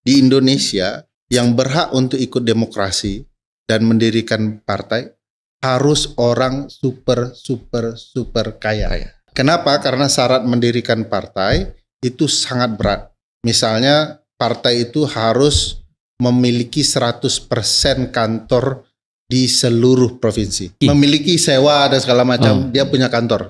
di Indonesia yang berhak untuk ikut demokrasi dan mendirikan partai harus orang super kaya. Kenapa? Karena syarat mendirikan partai itu sangat berat. Misalnya partai itu harus memiliki 100% kantor di seluruh provinsi. Memiliki sewa dan segala macam, dia punya kantor.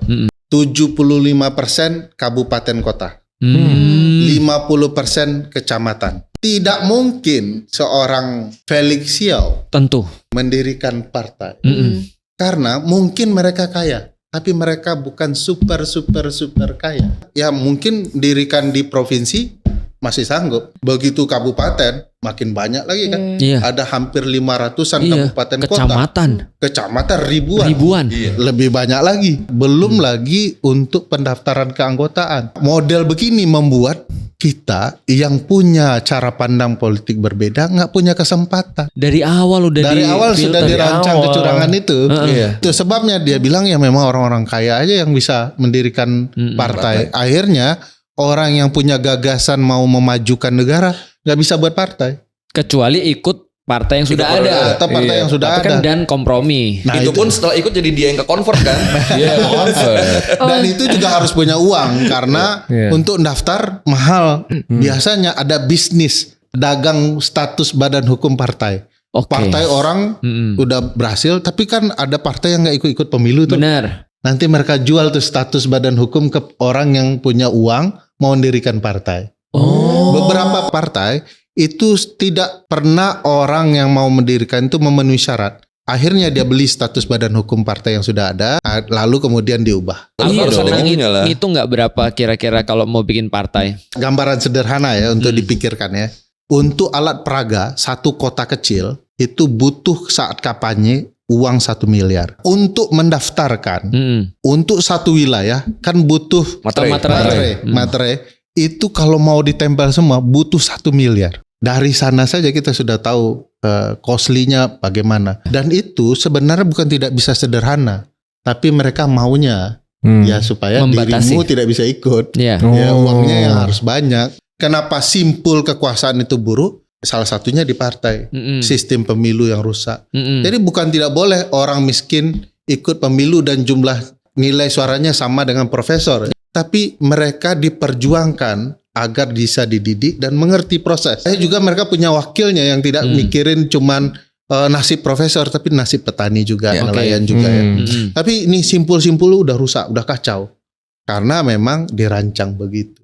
75% kabupaten kota. 50% kecamatan. Tidak mungkin seorang Felix Xiao tentu mendirikan partai. Karena mungkin mereka kaya, tapi mereka bukan super kaya. Ya mungkin dirikan di provinsi masih sanggup. Begitu kabupaten makin banyak lagi kan. Ada hampir 500-an kabupaten kecamatan ribuan. Lebih banyak lagi. Belum lagi untuk pendaftaran keanggotaan. Model begini membuat kita yang punya cara pandang politik berbeda nggak punya kesempatan. Dari awal sudah dirancang kecurangan itu. Itu sebabnya dia bilang ya memang orang-orang kaya aja yang bisa mendirikan partai. Akhirnya orang yang punya gagasan mau memajukan negara nggak bisa buat partai. Kecuali ikut partai yang sudah ada. Atau partai yang sudah ada. Dan kompromi. Nah, itu pun setelah ikut jadi dia yang ke convert kan. Dan itu juga harus punya uang karena untuk daftar mahal. Biasanya ada bisnis dagang status badan hukum partai. Partai orang udah berhasil, tapi kan ada partai yang nggak ikut-ikut pemilu tuh. Benar. Nanti mereka jual tuh status badan hukum ke orang yang punya uang mau mendirikan partai. Beberapa partai itu tidak pernah orang yang mau mendirikan itu memenuhi syarat. Akhirnya dia beli status badan hukum partai yang sudah ada, lalu kemudian diubah. Harus ada giginya lah. Itu nggak berapa kira-kira kalau mau bikin partai? Gambaran sederhana ya untuk dipikirkan ya. Untuk alat peraga satu kota kecil itu butuh saat kampanye uang 1 miliar. Untuk mendaftarkan untuk satu wilayah kan butuh materai. Itu kalau mau ditempel semua butuh 1 miliar. Dari sana saja kita sudah tahu costly-nya bagaimana. Dan itu sebenarnya bukan tidak bisa sederhana, tapi mereka maunya ya supaya membatasi. Dirimu tidak bisa ikut. Ya, uangnya yang harus banyak. Kenapa simpul kekuasaan itu buruk? Salah satunya di partai. Sistem pemilu yang rusak. Jadi bukan tidak boleh orang miskin ikut pemilu dan jumlah nilai suaranya sama dengan profesor. Tapi mereka diperjuangkan agar bisa dididik dan mengerti proses. Juga mereka punya wakilnya yang tidak mikirin cuman nasib profesor, tapi nasib petani juga, nelayan juga ya. Tapi ini simpul-simpul udah rusak, udah kacau. Karena memang dirancang begitu.